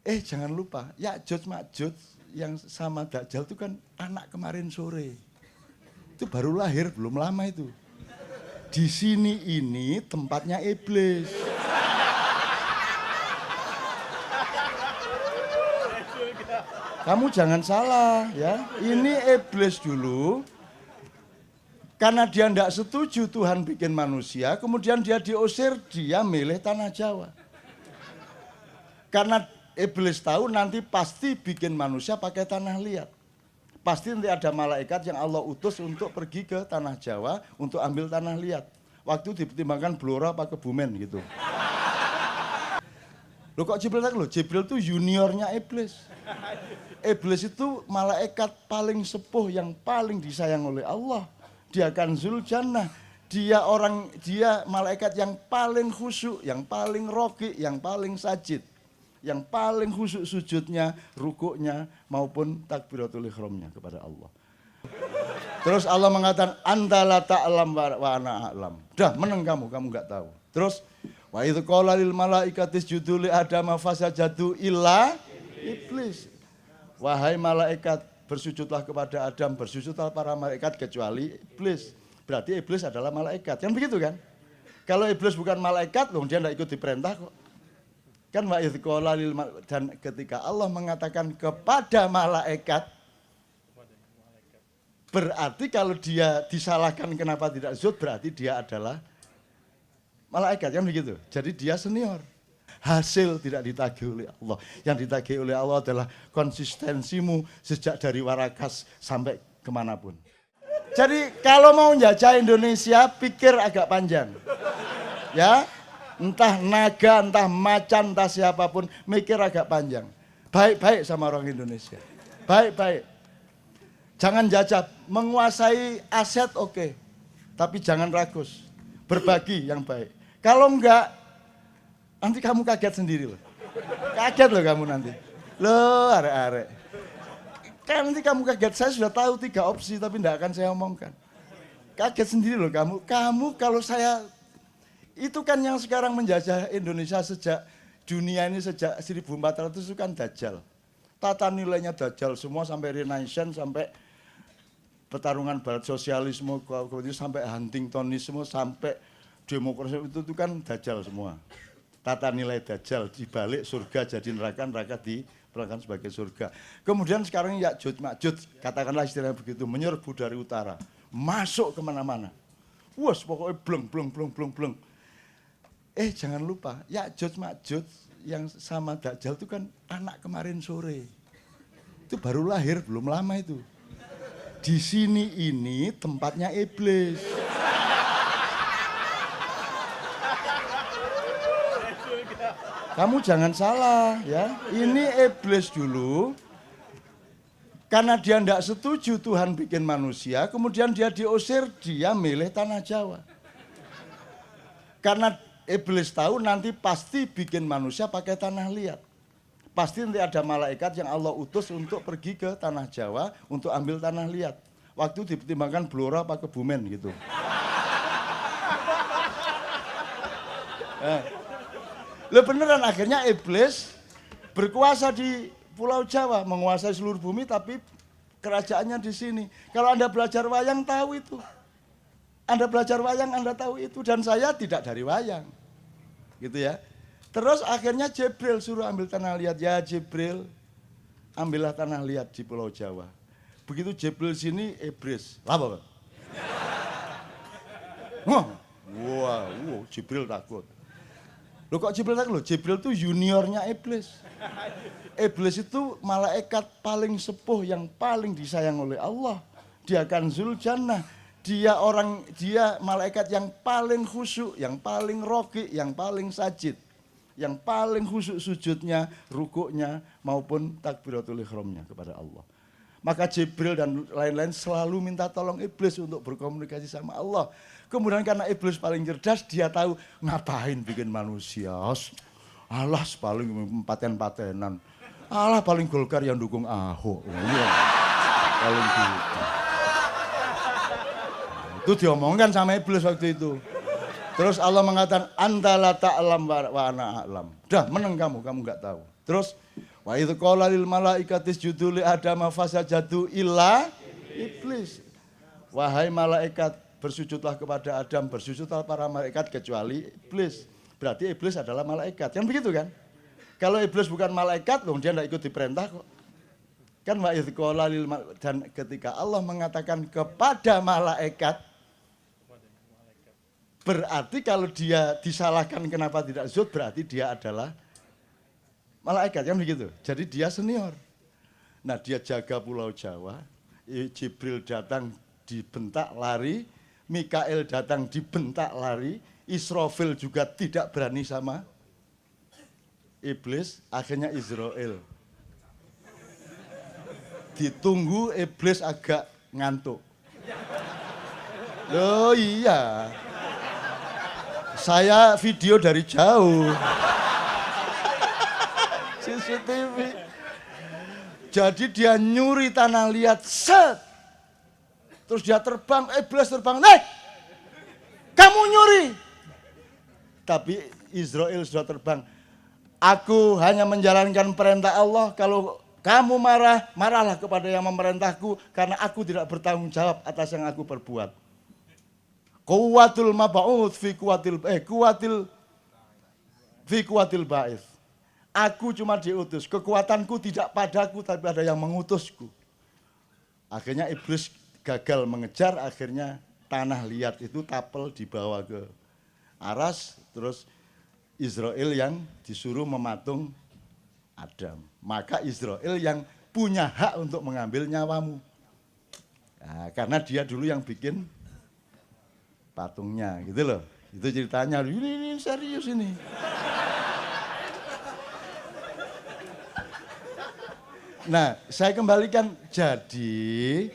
Jangan lupa, Ya'juj Ma'juj yang sama Dajjal itu kan anak kemarin sore. Itu baru lahir, belum lama itu. Di sini ini tempatnya iblis. Kamu jangan salah ya, ini iblis dulu. Karena dia tidak setuju Tuhan bikin manusia, kemudian dia diusir, dia milih tanah Jawa. Karena iblis tahu nanti pasti bikin manusia pakai tanah liat. Pasti nanti ada malaikat yang Allah utus untuk pergi ke tanah Jawa untuk ambil tanah liat. Waktu dipertimbangkan Blora apa Kebumen gitu. Loh kok Jibril tak loh? Jibril itu juniornya iblis. Iblis itu malaikat paling sepuh yang paling disayang oleh Allah. Dia Kanzul Jannah. Dia malaikat yang paling khusyuk, yang paling roki, yang paling sajid. Yang paling khusyuk sujudnya, rukuknya maupun takbiratul ihramnya kepada Allah. Terus Allah mengatakan anta la ta'lam wa ana a'lam. Dah meneng kamu enggak tahu. Terus wa idz qala lil malaikati isjudu li adama fasajadu illa iblis. Wahai malaikat, bersujudlah kepada Adam, bersujudlah para malaikat kecuali iblis. Berarti iblis adalah malaikat. Kan begitu kan? Kalau iblis bukan malaikat, loh dia tidak ikut diperintah kok. Kan wa idz qala lil dan ketika Allah mengatakan kepada malaikat, berarti kalau dia disalahkan kenapa tidak sujud, berarti dia adalah malaikat, kan begitu. Jadi dia senior. Hasil tidak ditagih oleh Allah. Yang ditagih oleh Allah adalah konsistensimu sejak dari Warakas sampai kemanapun. Jadi kalau mau menjajah Indonesia, pikir agak panjang. Ya, entah naga, entah macan, entah siapapun, mikir agak panjang. Baik-baik sama orang Indonesia. Baik-baik. Jangan jajah, menguasai aset oke. Tapi jangan ragus. Berbagi yang baik. Kalau enggak, nanti kamu kaget sendiri loh. Kaget loh kamu nanti. Loh, arek-arek. Kan nanti kamu kaget, saya sudah tahu 3 opsi tapi enggak akan saya omongkan. Kaget sendiri loh kamu. Kamu kalau saya, itu kan yang sekarang menjajah Indonesia sejak dunia ini sejak 1400 itu kan Dajjal. Tata nilainya Dajjal semua sampai Renaissance, sampai pertarungan barat sosialisme, sampai Huntingtonisme, sampai demokrasi itu kan Dajjal semua. Tata nilai Dajjal dibalik surga jadi neraka, neraka diperlakukan sebagai surga. Kemudian sekarang Ya'juj Ma'juj, katakanlah istilahnya begitu, menyerbu dari utara, masuk kemana-mana. Wah, pokoknya bleng. Jangan lupa, Ya'juj Ma'juj yang sama Dajjal itu kan anak kemarin sore. Itu baru lahir, belum lama itu. Di sini ini tempatnya iblis. Kamu jangan salah ya, ini iblis dulu. Karena dia tidak setuju Tuhan bikin manusia, kemudian dia diusir, dia milih tanah Jawa. Karena iblis tahu nanti pasti bikin manusia pakai tanah liat. Pasti nanti ada malaikat yang Allah utus untuk pergi ke tanah Jawa untuk ambil tanah liat. Waktu dipertimbangkan Blora apa Kebumen gitu. Loh beneran, akhirnya iblis berkuasa di Pulau Jawa, menguasai seluruh bumi tapi kerajaannya di sini. Kalau Anda belajar wayang tahu itu. Anda belajar wayang Anda tahu itu, dan saya tidak dari wayang. Gitu ya. Terus akhirnya Jibril suruh ambil tanah liat. Ya Jibril, ambillah tanah liat di Pulau Jawa. Begitu Jibril sini, iblis. Apa? Wah, Jibril takut. Loh kok Jibril takut? Loh, Jibril itu juniornya iblis. Iblis itu malaikat paling sepuh yang paling disayang oleh Allah. Dia Kanzul Jannah. Dia malaikat yang paling khusyuk, yang paling roki, yang paling sajid. Yang paling khusyuk sujudnya, rukuknya maupun takbiratul ihramnya kepada Allah. Maka Jibril dan lain-lain selalu minta tolong iblis untuk berkomunikasi sama Allah. Kemudian karena iblis paling cerdas, dia tahu ngapain bikin manusia. Allah paling paten-patenan. Allah paling Golkar yang dukung Ahok. Paling gitu. Itu diomongkan sama iblis waktu itu. Terus Allah mengatakan anta la ta'lam wa ana a'lam. Dah meneng kamu enggak tahu. Terus Wa idz qala lil malaikati isjudu li Adam fasajadu illa iblis. Wahai malaikat, bersujudlah kepada Adam, bersujudlah para malaikat kecuali iblis. Berarti iblis adalah malaikat. Kan begitu kan? Kalau iblis bukan malaikat, loh dia tidak ikut diperintah kok. Kan wa idz qala lil dan ketika Allah mengatakan kepada malaikat, berarti kalau dia disalahkan kenapa tidak sujud, berarti dia adalah malaikat, kan begitu. Jadi dia senior. Nah, dia jaga Pulau Jawa, Jibril datang dibentak lari, Mikael datang dibentak lari, Israfil juga tidak berani sama iblis, akhirnya Israel. Ditunggu iblis agak ngantuk. Oh iya. Saya video dari jauh. CCTV. Jadi dia nyuri tanah liat, set. Terus dia terbang, iblis terbang, naik. Kamu nyuri. Tapi Israel sudah terbang. Aku hanya menjalankan perintah Allah. Kalau kamu marah, marahlah kepada yang memerintahku. Karena aku tidak bertanggung jawab atas yang aku perbuat. Kuwatul mab'ud fi kuwatil ba'ith. Aku cuma diutus, kekuatanku tidak padaku tapi ada yang mengutusku. Akhirnya iblis gagal mengejar, akhirnya tanah liat itu tapel dibawa ke aras, terus Israel yang disuruh mematung Adam. Maka Israel yang punya hak untuk mengambil nyawamu. Nah, karena dia dulu yang bikin patungnya, gitu loh. Itu ceritanya, ini serius ini. Nah, saya kembalikan, jadi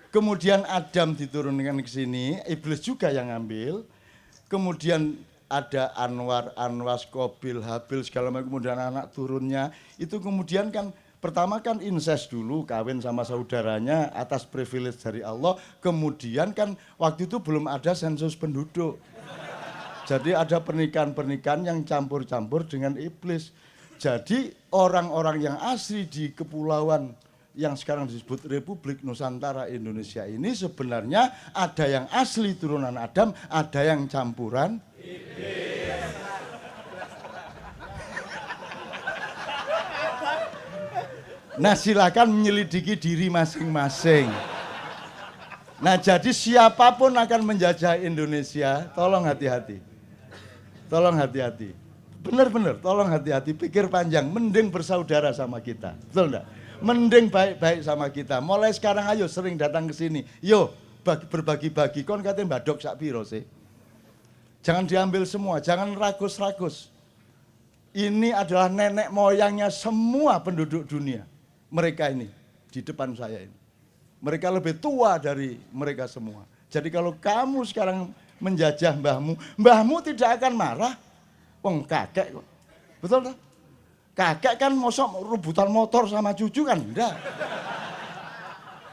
kemudian Adam diturunkan ke sini, iblis juga yang ngambil. Kemudian ada Anwar, Anwas, Kobil, Habil, segala macam, kemudian anak turunnya. Itu kemudian kan pertama kan incest dulu, kawin sama saudaranya atas privilege dari Allah. Kemudian kan waktu itu belum ada sensus penduduk. Jadi ada pernikahan-pernikahan yang campur-campur dengan iblis. Jadi orang-orang yang asli di kepulauan yang sekarang disebut Republik Nusantara Indonesia ini sebenarnya ada yang asli turunan Adam, ada yang campuran iblis. Nah, silakan menyelidiki diri masing-masing. Nah, jadi siapapun akan menjajah Indonesia, tolong hati-hati. Tolong hati-hati. Benar-benar, tolong hati-hati, pikir panjang, mending bersaudara sama kita, betul enggak? Mending baik-baik sama kita. Mulai sekarang ayo sering datang ke sini. Yo, berbagi-bagi. Kon katanya mbadok sak piro sih? Jangan diambil semua, jangan ragus-ragus. Ini adalah nenek moyangnya semua penduduk dunia. Mereka ini di depan saya ini. Mereka lebih tua dari mereka semua. Jadi kalau kamu sekarang menjajah mbahmu, mbahmu tidak akan marah. Wong kakek kok. Betul tak? Kakek kan mosok rebutan motor sama cucu kan enggak.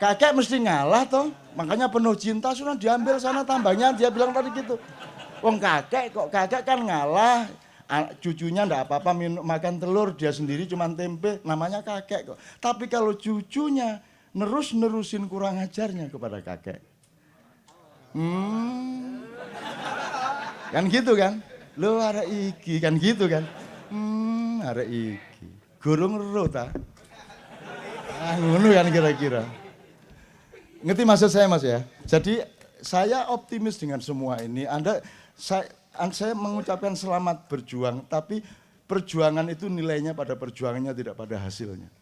Kakek mesti ngalah toh. Makanya penuh cinta sudah diambil sana tambangnya, dia bilang tadi gitu. Wong kakek kok, kakek kan ngalah. Cucunya enggak apa-apa makan telur, dia sendiri cuma tempe, namanya kakek kok. Tapi kalau cucunya nerusin kurang ajarnya kepada kakek. Kan gitu kan? Lo ada iki kan gitu kan? Ada iki. Gurung ero ta? Ngono kan kira-kira. Ngerti maksud saya Mas ya? Jadi saya optimis dengan semua ini. Saya mengucapkan selamat berjuang, tapi perjuangan itu nilainya pada perjuangannya, tidak pada hasilnya.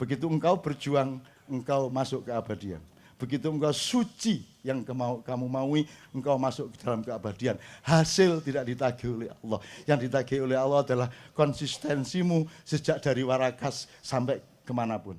Begitu engkau berjuang, engkau masuk ke abadian. Begitu engkau suci yang kamu maui, engkau masuk ke dalam keabadian. Hasil tidak ditagih oleh Allah. Yang ditagih oleh Allah adalah konsistensimu sejak dari Warakas sampai kemanapun.